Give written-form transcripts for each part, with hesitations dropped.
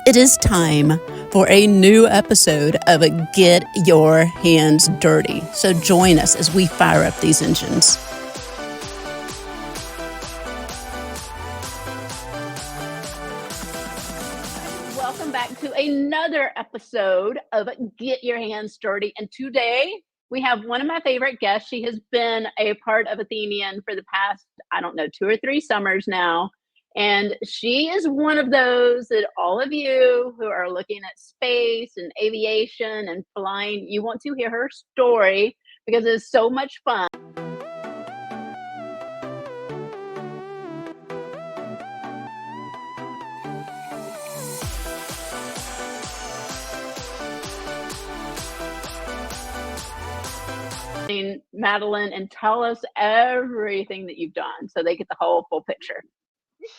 It is time for a new episode of Get Your Hands Dirty. So join us as we fire up these engines. Welcome back to another episode of Get Your Hands Dirty. And today we have one of my favorite guests. She has been a part of Athenian for the past, 2 or 3 summers now. And she is one of those that all of you who are looking at space and aviation and flying, you want to hear her story because it's so much fun. Madeline, and tell us everything that you've done so they get the whole full picture.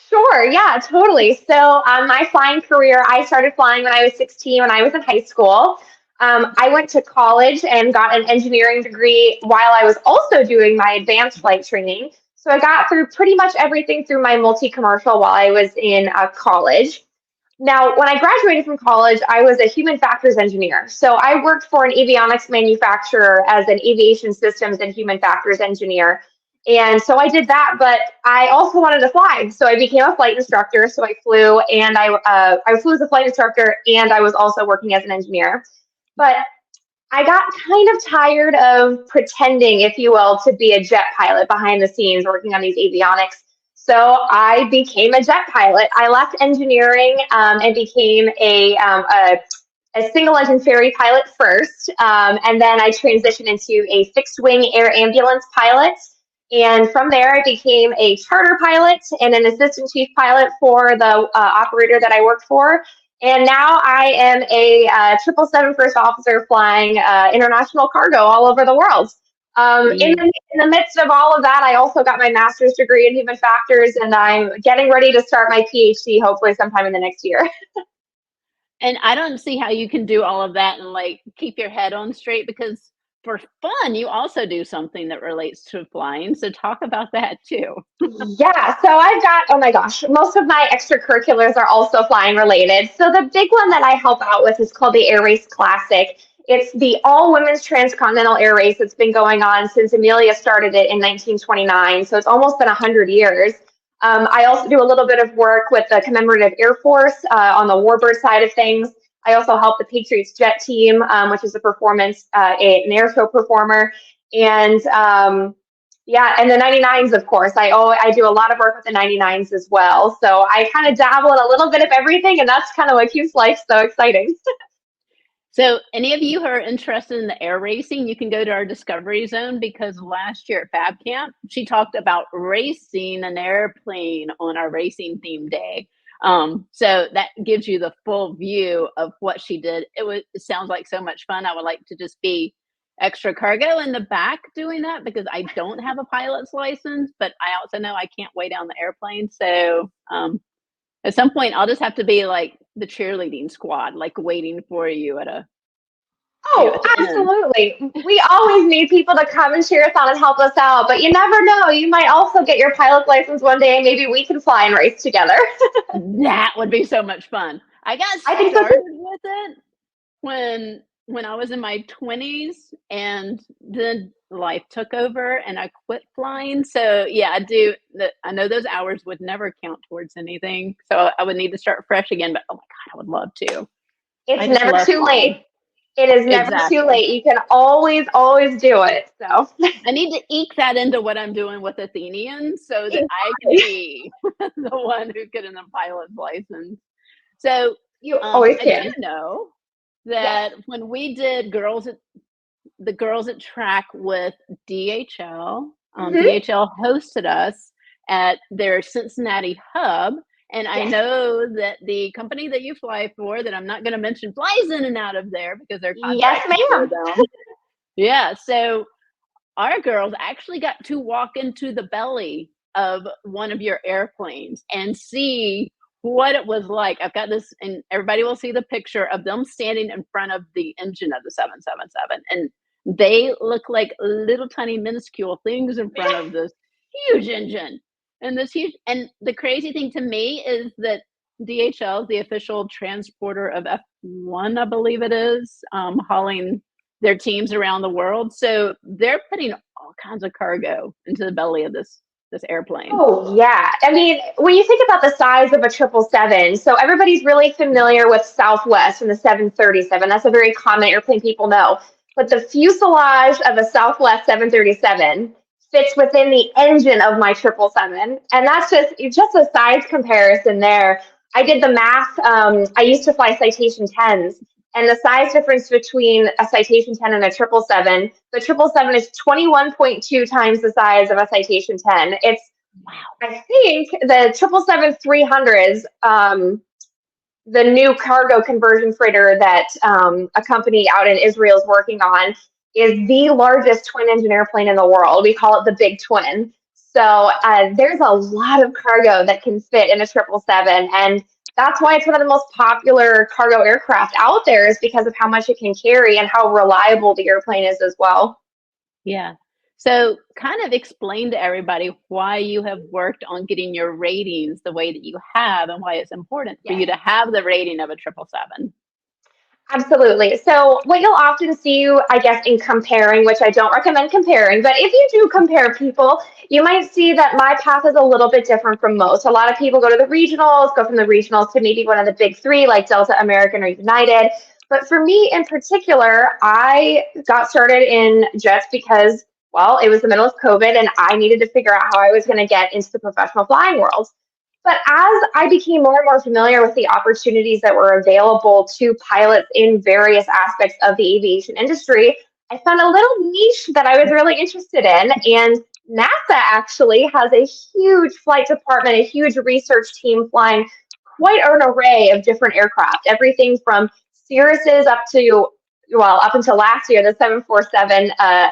Sure. Yeah, totally. So my flying career, I started flying when I was 16, when I was in high school. I went to college and got an engineering degree while I was also doing my advanced flight training. So I got through pretty much everything through my multi-commercial while I was in college. Now, when I graduated from college, I was a human factors engineer. So I worked for an avionics manufacturer as an aviation systems and human factors engineer. And so I did that, but I also wanted to fly. So I became a flight instructor. So I flew, and I flew as a flight instructor, and I was also working as an engineer. But I got kind of tired of pretending, if you will, to be a jet pilot behind the scenes working on these avionics. So I became a jet pilot. I left engineering and became a single engine ferry pilot first. And then I transitioned into a fixed wing air ambulance pilot. And from there, I became a charter pilot and an assistant chief pilot for the operator that I worked for. And now I am a 777 first officer flying international cargo all over the world. In the midst of all of that, I also got my master's degree in human factors, and I'm getting ready to start my PhD, hopefully sometime in the next year. And I don't see how you can do all of that and keep your head on straight, because for fun, you also do something that relates to flying. So talk about that too. Yeah, so I've got, oh my gosh, most of my extracurriculars are also flying related. So the big one that I help out with is called the Air Race Classic. It's the all-women's transcontinental air race that's been going on since Amelia started it in 1929. So it's almost been 100 years. I also do a little bit of work with the Commemorative Air Force on the warbird side of things. I also help the Patriots Jet Team, which is a performance, an air show performer. And yeah, and the 99s, of course. I do a lot of work with the 99s as well. So I kind of dabble in a little bit of everything, and that's kind of what keeps life so exciting. So any of you who are interested in the air racing, you can go to our Discovery Zone, because last year at Fab Camp, she talked about racing an airplane on our racing theme day. So that gives you the full view of what she did. It sounds like so much fun. I would like to just be extra cargo in the back doing that, because I don't have a pilot's license, but I also know I can't weigh down the airplane. So at some point I'll just have to be like the cheerleading squad, waiting for you at a absolutely. We always need people to come and cheer us on and help us out, but you never know. You might also get your pilot's license one day, and maybe we can fly and race together. That would be so much fun. I got started with it when I was in my 20s, and then life took over and I quit flying. So yeah, I know those hours would never count towards anything. So I would need to start fresh again, but oh my God, I would love to. It's never too late. It is never too late. You can always do it. So I need to eke that into what I'm doing with Athenian so that I can be the one who gets a pilot's license. So you always can. I do know that when we did the Girls at Track with DHL, DHL hosted us at their Cincinnati hub. And I know that the company that you fly for, that I'm not going to mention, flies in and out of there because they're contracted for them. Yeah, so our girls actually got to walk into the belly of one of your airplanes and see what it was like. I've got this, and everybody will see the picture of them standing in front of the engine of the 777, and they look like little tiny minuscule things in front of this huge engine. And the crazy thing to me is that DHL is the official transporter of F1, I believe it is, hauling their teams around the world. So they're putting all kinds of cargo into the belly of this airplane. Oh, yeah. I mean, when you think about the size of a 777, so everybody's really familiar with Southwest and the 737. That's a very common airplane people know. But the fuselage of a Southwest 737 fits within the engine of my 777. And that's just a size comparison there. I did the math. I used to fly Citation 10s, and the size difference between a Citation 10 and a 777, the 777 is 21.2 times the size of a Citation 10. It's, Wow. I think the 777-300s, the new cargo conversion freighter that a company out in Israel is working on, is the largest twin engine airplane in the world. We call it the Big Twin. So there's a lot of cargo that can fit in a 777, and that's why it's one of the most popular cargo aircraft out there, is because of how much it can carry and how reliable the airplane is as well. Yeah. So kind of explain to everybody why you have worked on getting your ratings the way that you have, and why it's important for you to have the rating of a 777. Absolutely. So what you'll often see, I guess, in comparing, which I don't recommend comparing, but if you do compare people, you might see that my path is a little bit different from most. A lot of people go to the regionals, go from the regionals to maybe one of the big three, like Delta, American, or United. But for me in particular, I got started in jets because, well, it was the middle of COVID and I needed to figure out how I was going to get into the professional flying world. But as I became more and more familiar with the opportunities that were available to pilots in various aspects of the aviation industry, I found a little niche that I was really interested in. And NASA actually has a huge flight department, a huge research team flying quite an array of different aircraft, everything from Cirruses up to, well, up until last year, the 747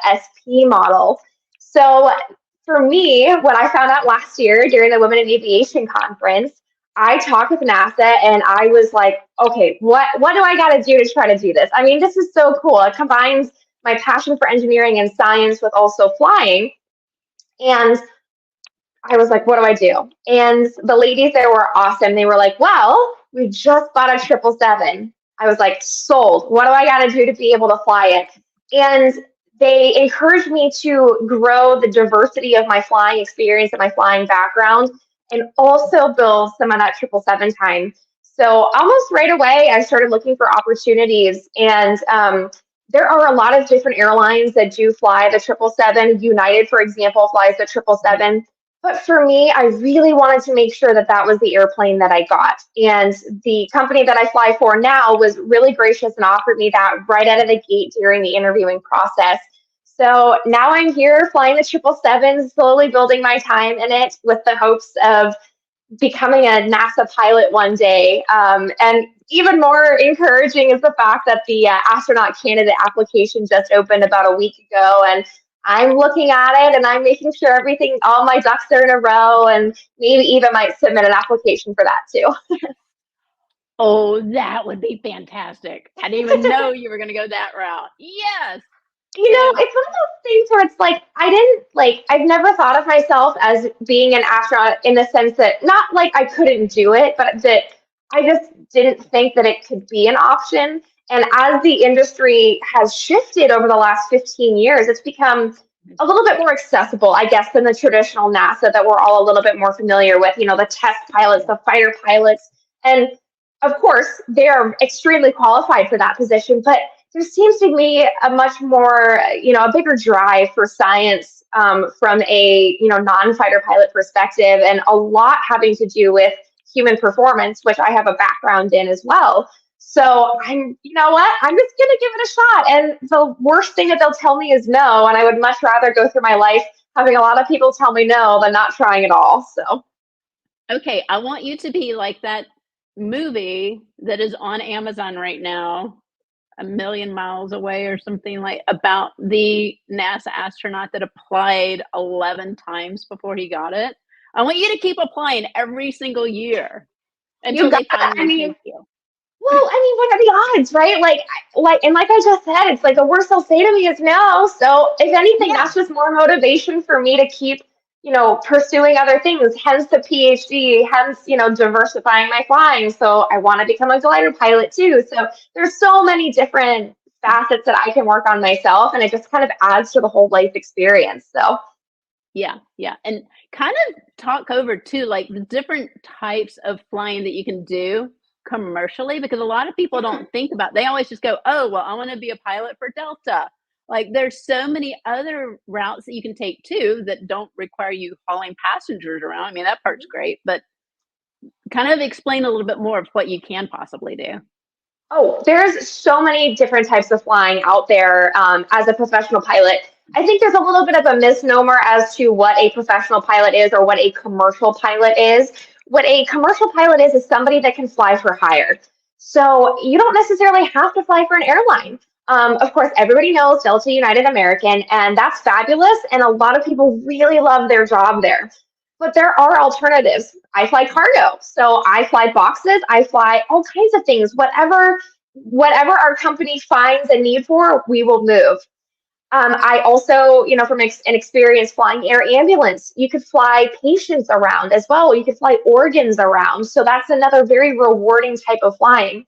SP model. So for me, when I found out last year during the Women in Aviation conference, I talked with NASA and I was like, okay, what do I got to do to try to do this? I mean, this is so cool. It combines my passion for engineering and science with also flying. And I was like, what do I do? And the ladies there were awesome. They were like, well, we just bought a 777. I was like, sold. What do I got to do to be able to fly it? And they encouraged me to grow the diversity of my flying experience and my flying background, and also build some of that 777 time. So almost right away, I started looking for opportunities. And there are a lot of different airlines that do fly the 777. United, for example, flies the 777. But for me, I really wanted to make sure that that was the airplane that I got. And the company that I fly for now was really gracious and offered me that right out of the gate during the interviewing process. So now I'm here flying the 777, slowly building my time in it with the hopes of becoming a NASA pilot one day. And even more encouraging is the fact that the astronaut candidate application just opened about a week ago. And I'm looking at it and I'm making sure everything, all my ducks are in a row, and maybe even might submit an application for that too. Oh, that would be fantastic. I didn't even know you were going to go that route. Yes. You know, it's one of those things where it's like, I've never thought of myself as being an astronaut in the sense that, not like I couldn't do it, but that I just didn't think that it could be an option. And as the industry has shifted over the last 15 years, it's become a little bit more accessible, I guess, than the traditional NASA that we're all a little bit more familiar with, you know, the test pilots, the fighter pilots. And of course, they are extremely qualified for that position, but there seems to be a much more, you know, a bigger drive for science from a, you know, non-fighter pilot perspective, and a lot having to do with human performance, which I have a background in as well. So you know what, I'm just going to give it a shot. And the worst thing that they'll tell me is no. And I would much rather go through my life having a lot of people tell me no than not trying at all. So. Okay, I want you to be like that movie that is on Amazon right now, A Million Miles Away or something, like, about the NASA astronaut that applied 11 times before he got it. I want you to keep applying every single year until they finally take you. Well, I mean, what are the odds, right? Like I just said, it's like the worst they'll say to me is no. So if anything, that's just more motivation for me to keep, pursuing other things, hence the PhD, hence, diversifying my flying. So I want to become a glider pilot too. So there's so many different facets that I can work on myself, and it just kind of adds to the whole life experience. So Yeah, yeah, and kind of talk over too, like the different types of flying that you can do commercially, because a lot of people don't think about. They always just go, "Oh, well, I want to be a pilot for Delta." Like, there's so many other routes that you can take too that don't require you hauling passengers around. I mean, that part's great, but kind of explain a little bit more of what you can possibly do. Oh, there's so many different types of flying out there as a professional pilot. I think there's a little bit of a misnomer as to what a professional pilot is or what a commercial pilot is. What a commercial pilot is somebody that can fly for hire. So you don't necessarily have to fly for an airline. Of course, everybody knows Delta, United, American, and that's fabulous. And a lot of people really love their job there. But there are alternatives. I fly cargo, so I fly boxes. I fly all kinds of things. Whatever our company finds a need for, we will move. I also, from an experience flying air ambulance, you could fly patients around as well. You could fly organs around. So that's another very rewarding type of flying.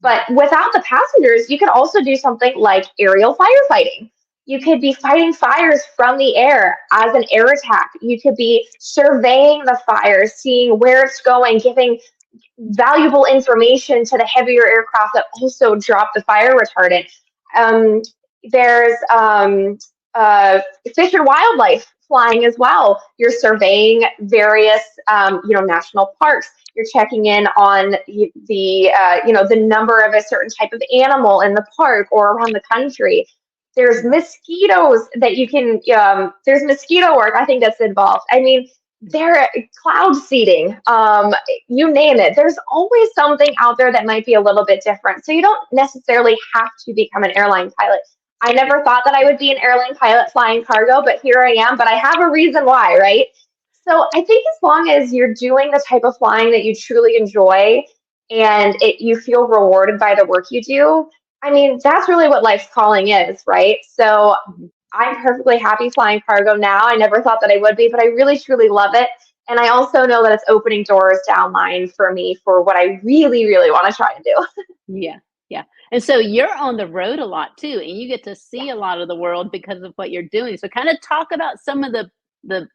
But without the passengers, you could also do something like aerial firefighting. You could be fighting fires from the air as an air attack. You could be surveying the fire, seeing where it's going, giving valuable information to the heavier aircraft that also drop the fire retardant. Um, there's fish and wildlife flying as well. You're surveying various, national parks. You're checking in on the number of a certain type of animal in the park or around the country. There's mosquitoes that you can. There's mosquito work. I think that's involved. I mean, there cloud seeding. You name it. There's always something out there that might be a little bit different. So you don't necessarily have to become an airline pilot. I never thought that I would be an airline pilot flying cargo, but here I am. But I have a reason why, right? So I think as long as you're doing the type of flying that you truly enjoy and you feel rewarded by the work you do, I mean, that's really what life's calling is, right? So I'm perfectly happy flying cargo now. I never thought that I would be, but I really, truly love it. And I also know that it's opening doors down line for me for what I really, really want to try and do. Yeah, yeah. And so you're on the road a lot too, and you get to Yeah. see a lot of the world because of what you're doing. So kind of talk about some of the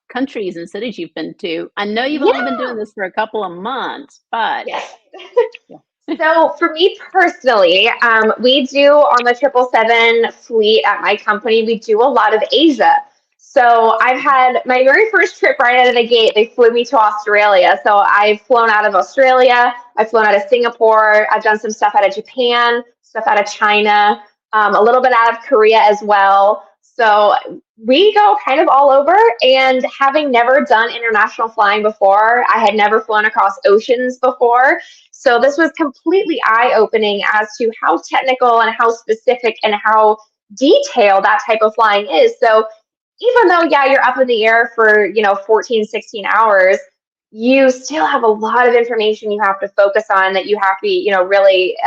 countries and cities you've been to. I know you've only been Yeah. doing this for a couple of months, but Yes. yeah. So for me personally, we do on the 777 fleet at my company, we do a lot of Asia. So I've had my very first trip right out of the gate, they flew me to Australia. So I've flown out of Australia, I've flown out of Singapore, I've done some stuff out of Japan, stuff out of China, a little bit out of Korea as well. So we go kind of all over, and having never done international flying before, I had never flown across oceans before. So this was completely eye-opening as to how technical and how specific and how detailed that type of flying is. So even though, yeah, you're up in the air for, 14, 16 hours, you still have a lot of information you have to focus on that you have to be, really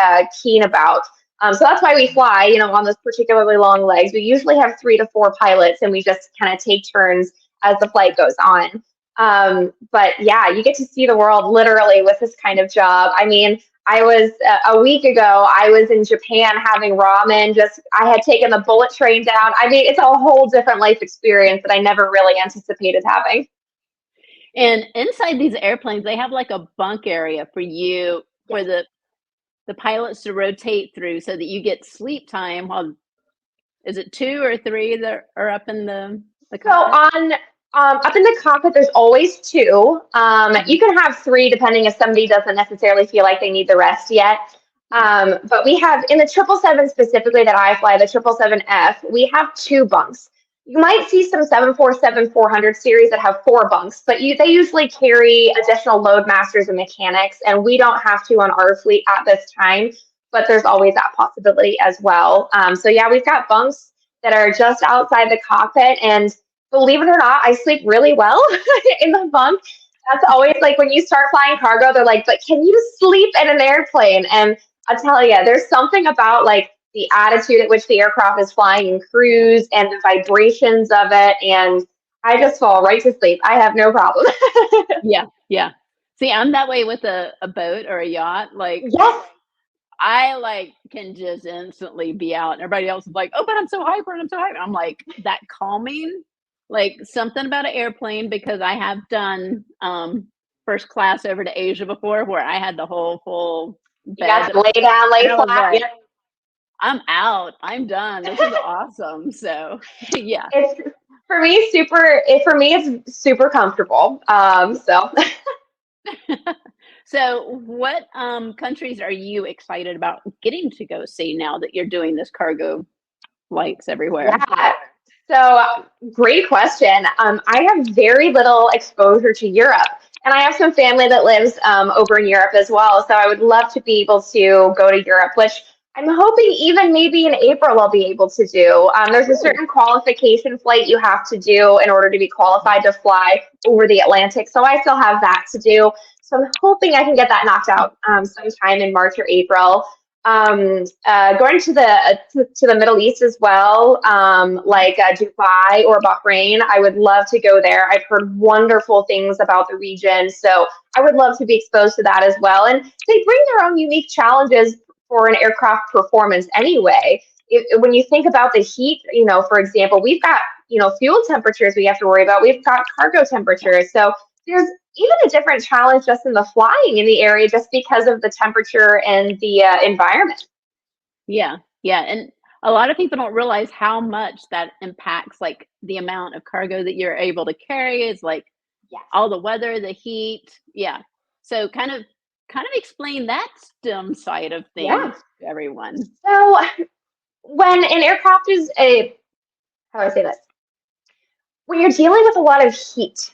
keen about. So that's why we fly, on those particularly long legs. We usually have 3 to 4 pilots, and we just kind of take turns as the flight goes on. But yeah, you get to see the world literally with this kind of job. I mean, I was a week ago, I was in Japan having ramen. I had taken the bullet train down. I mean, it's a whole different life experience that I never really anticipated having. And inside these airplanes, they have like a bunk area for you for Yes. the pilots to rotate through so that you get sleep time while is it 2 or 3 that are up in the So cockpit? on up in the cockpit, there's always 2. You Mhm. can have 3 depending if somebody doesn't necessarily feel like they need the rest yet. But we have in the 777 specifically that I fly, the 777F, we have 2 bunks. You might see some 747-400 series that have 4 bunks, but they usually carry additional load masters and mechanics, and we don't have to on our fleet at this time. But there's always that possibility as well. So yeah, we've got bunks that are just outside the cockpit, and believe it or not, I sleep really well in the bunk. That's always like when you start flying cargo, they're like, but can you sleep in an airplane? And I tell you, there's something about like the attitude at which the aircraft is flying in cruise and the vibrations of it. And I just fall right to sleep. I have no problem. Yeah, yeah. See, I'm that way with a boat or a yacht. Like, Yes. I like can just instantly be out, and everybody else is like, "Oh, but I'm so hyper, and I'm so hyper." I'm like that calming, like something about an airplane because I have done first class over to Asia before, where I had the whole full You got bed, to lay down, and lay I was flat. like, Yep. "I'm out. I'm done. This is awesome." So, yeah. It's for me it's super comfortable. So So, what countries are you excited about getting to go see now that you're doing this cargo flights everywhere? yeah. So great question. I have very little exposure to Europe, and I have some family that lives over in Europe as well. So I would love to be able to go to Europe, which I'm hoping even maybe in April I'll be able to do. There's a Cool. certain qualification flight you have to do in order to be qualified to fly over the Atlantic. So I still have that to do. So I'm hoping I can get that knocked out sometime in March or April. Going to the Middle East as well, like Dubai or Bahrain. I would love to go there. I've heard wonderful things about the region, so I would love to be exposed to that as well. And they bring their own unique challenges for an aircraft performance anyway. When you think about the heat, for example, we've got fuel temperatures we have to worry about. We've got cargo temperatures, so there's even a different challenge just in the flying in the area just because of the temperature and the environment. Yeah, yeah, and a lot of people don't realize how much that impacts, like, the amount of cargo that you're able to carry is, like, Yes. all the weather, the heat, yeah. So kind of explain that STEM side of Yeah. things to everyone. So when an aircraft is how do I say this? When you're dealing with a lot of heat,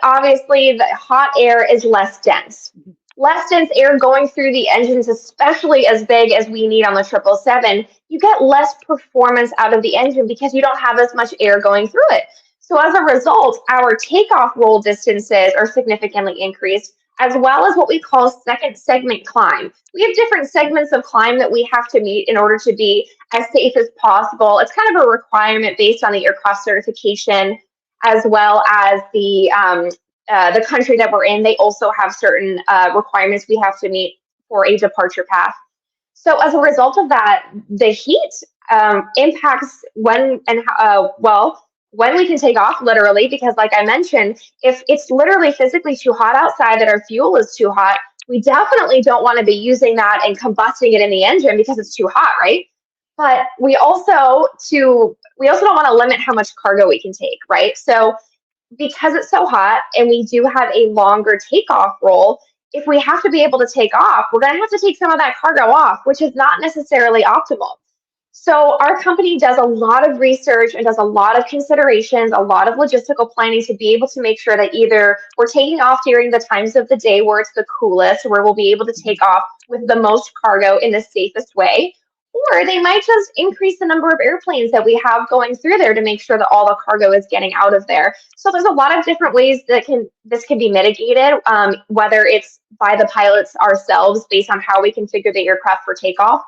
obviously the hot air is less dense. Mhm. Less dense air going through the engines, especially as big as we need on the 777, you get less performance out of the engine because you don't have as much air going through it. So as a result, our takeoff roll distances are significantly increased, as well as what we call second segment climb. We have different segments of climb that we have to meet in order to be as safe as possible. It's kind of a requirement based on the aircraft certification, as well as the country that we're in. They also have certain requirements we have to meet for a departure path. So as a result of that, the heat impacts when we can take off, literally, because like I mentioned, if it's literally physically too hot outside, that our fuel is too hot, we definitely don't want to be using that and combusting it in the engine because it's too hot, right? But we also don't want to limit how much cargo we can take, right? So because it's so hot and we do have a longer takeoff roll, if we have to be able to take off, we're going to have to take some of that cargo off, which is not necessarily optimal. So our company does a lot of research and does a lot of considerations, a lot of logistical planning to be able to make sure that either we're taking off during the times of the day where it's the coolest, where we'll be able to take off with the most cargo in the safest way, or they might just increase the number of airplanes that we have going through there to make sure that all the cargo is getting out of there. So there's a lot of different ways that this can be mitigated, whether it's by the pilots ourselves based on how we configure the aircraft for takeoff,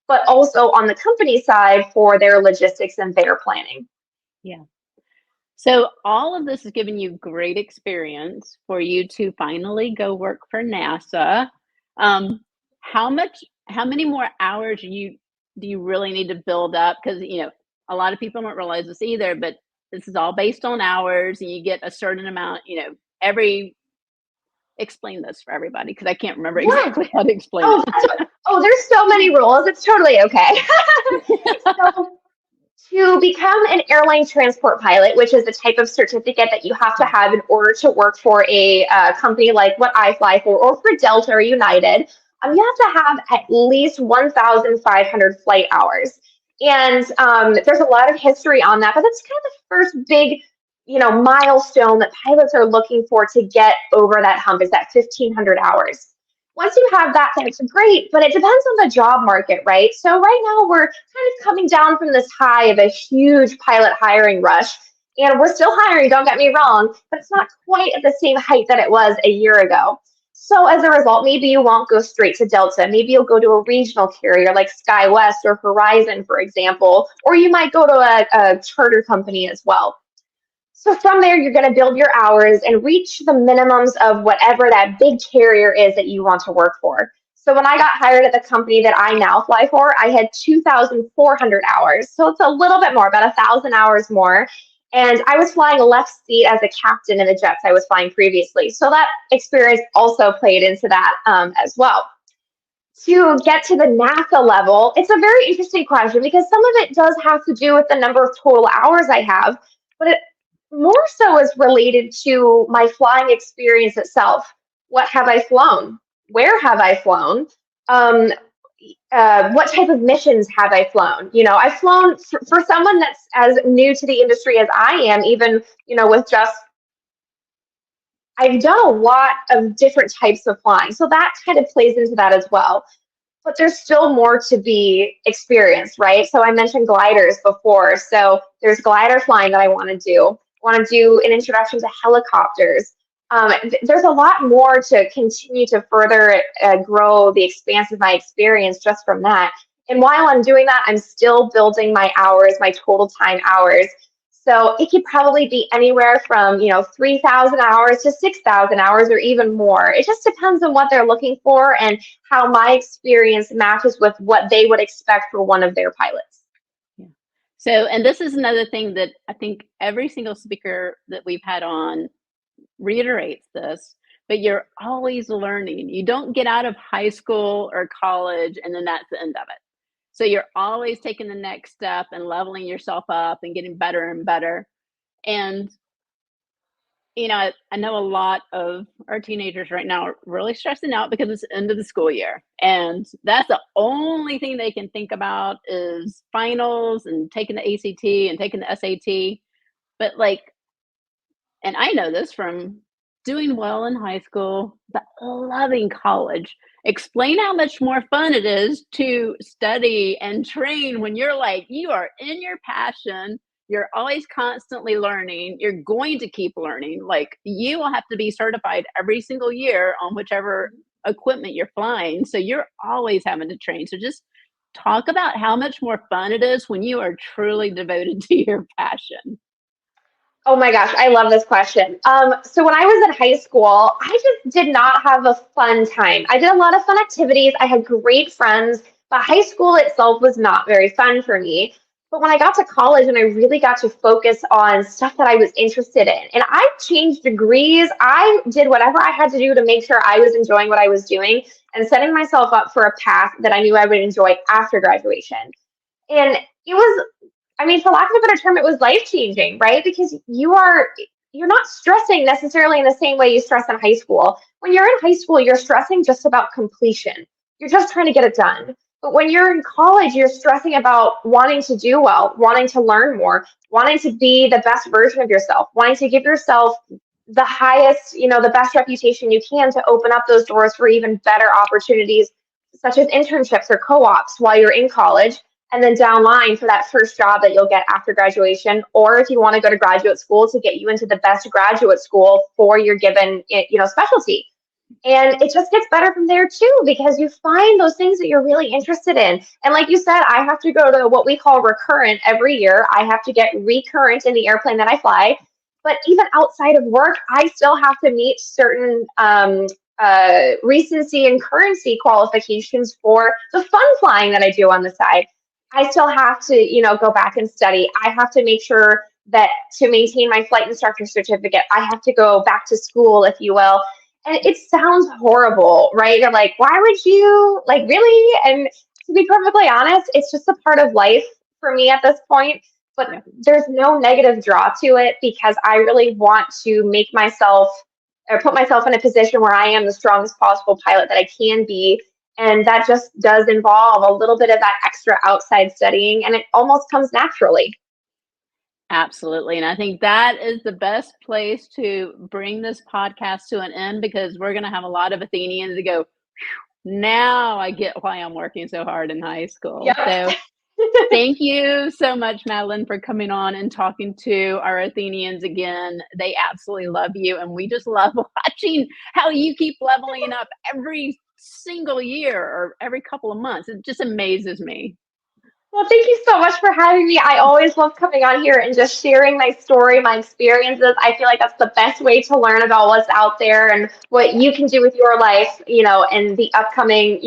but also on the company side for their logistics and their planning. Yeah. So all of this has given you great experience for you to finally go work for NASA. Um, how many more hours do you really need to build up? Because a lot of people don't realize this either, but this is all based on hours, and you get a certain amount. Every explain this for everybody because I can't remember Yeah. exactly how to explain There's so many rules. It's totally okay. So to become an airline transport pilot, which is the type of certificate that you have to it. have in order to work for a company like what I fly for, or for Delta or United, you have to have at least 1,500 flight hours. And there's a lot of history on that, but that's kind of the first big, milestone that pilots are looking for to get over that hump, is that 1,500 hours. Once you have that, that's great, but it depends on the job market, right? So right now we're kind of coming down from this high of a huge pilot hiring rush, and we're still hiring, don't get me wrong, but it's not quite at the same height that it was a year ago. So as a result, maybe you won't go straight to Delta. Maybe you'll go to a regional carrier like SkyWest or Horizon, for example, or you might go to a charter company as well. So from there, you're going to build your hours and reach the minimums of whatever that big carrier is that you want to work for. So when I got hired at the company that I now fly for, I had 2,400 hours. So it's a little bit more, about 1,000 hours more. And I was flying left seat as a captain in the jets I was flying previously. So that experience also played into that as well. To get to the NASA level, it's a very interesting question because some of it does have to do with the number of total hours I have, but it more so is related to my flying experience itself. What have I flown? Where have I flown? Um, what type of missions have I flown? I've flown for someone that's as new to the industry as I am, even, with just, I've done a lot of different types of flying. So that kind of plays into that as well. But there's still more to be experienced, right? So I mentioned gliders before. So there's glider flying that I want to do. I want to do an introduction to helicopters. There's a lot more to continue to further grow the expanse of my experience just from that. And while I'm doing that, I'm still building my hours, my total time hours. So it could probably be anywhere from, 3,000 hours to 6,000 hours or even more. It just depends on what they're looking for and how my experience matches with what they would expect for one of their pilots. Yeah. So, and this is another thing that I think every single speaker that we've had on reiterates this, but you're always learning. You don't get out of high school or college and then that's the end of it. So you're always taking the next step and leveling yourself up and getting better and better. And, I know a lot of our teenagers right now are really stressing out because it's the end of the school year. And that's the only thing they can think about is finals and taking the ACT and taking the SAT. But and I know this from doing well in high school, but loving college. Explain how much more fun it is to study and train when you are in your passion. You're always constantly learning. You're going to keep learning. You will have to be certified every single year on whichever equipment you're flying. So you're always having to train. So just talk about how much more fun it is when you are truly devoted to your passion. Oh my gosh, I love this question. So when I was in high school, I just did not have a fun time. I did a lot of fun activities. I had great friends, but high school itself was not very fun for me. But when I got to college and I really got to focus on stuff that I was interested in, and I changed degrees, I did whatever I had to do to make sure I was enjoying what I was doing and setting myself up for a path that I knew I would enjoy after graduation. And it was, I mean, for lack of a better term, it was life changing, right? Because you're not stressing necessarily in the same way you stress in high school. When you're in high school, you're stressing just about completion. You're just trying to get it done. But when you're in college, you're stressing about wanting to do well, wanting to learn more, wanting to be the best version of yourself, wanting to give yourself the highest, the best reputation you can to open up those doors for even better opportunities, such as internships or co-ops while you're in college and then down line for that first job that you'll get after graduation, or if you want to go to graduate school to get you into the best graduate school for your given, specialty. And it just gets better from there too, because you find those things that you're really interested in. And like you said, I have to go to what we call recurrent every year. I have to get recurrent in the airplane that I fly. But even outside of work, I still have to meet certain recency and currency qualifications for the fun flying that I do on the side. I still have to, go back and study. I have to make sure that to maintain my flight instructor certificate, I have to go back to school, if you will. And it sounds horrible, right? You're like, why would you, really? And to be perfectly honest, it's just a part of life for me at this point. But there's no negative draw to it because I really want to make myself or put myself in a position where I am the strongest possible pilot that I can be. And that just does involve a little bit of that extra outside studying, and it almost comes naturally. Absolutely. And I think that is the best place to bring this podcast to an end because we're going to have a lot of Athenians that go, now I get why I'm working so hard in high school. Yep. So thank you so much, Madeline, for coming on and talking to our Athenians again. They absolutely love you. And we just love watching how you keep leveling up every single year or every couple of months. It just amazes me. Well, thank you so much for having me. I always love coming on here and just sharing my story, my experiences. I feel like that's the best way to learn about what's out there and what you can do with your life, and the upcoming,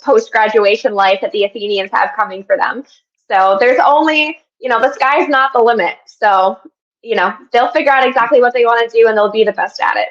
post graduation life that the Athenians have coming for them. So there's only, the sky's not the limit. So, they'll figure out exactly what they want to do and they'll be the best at it.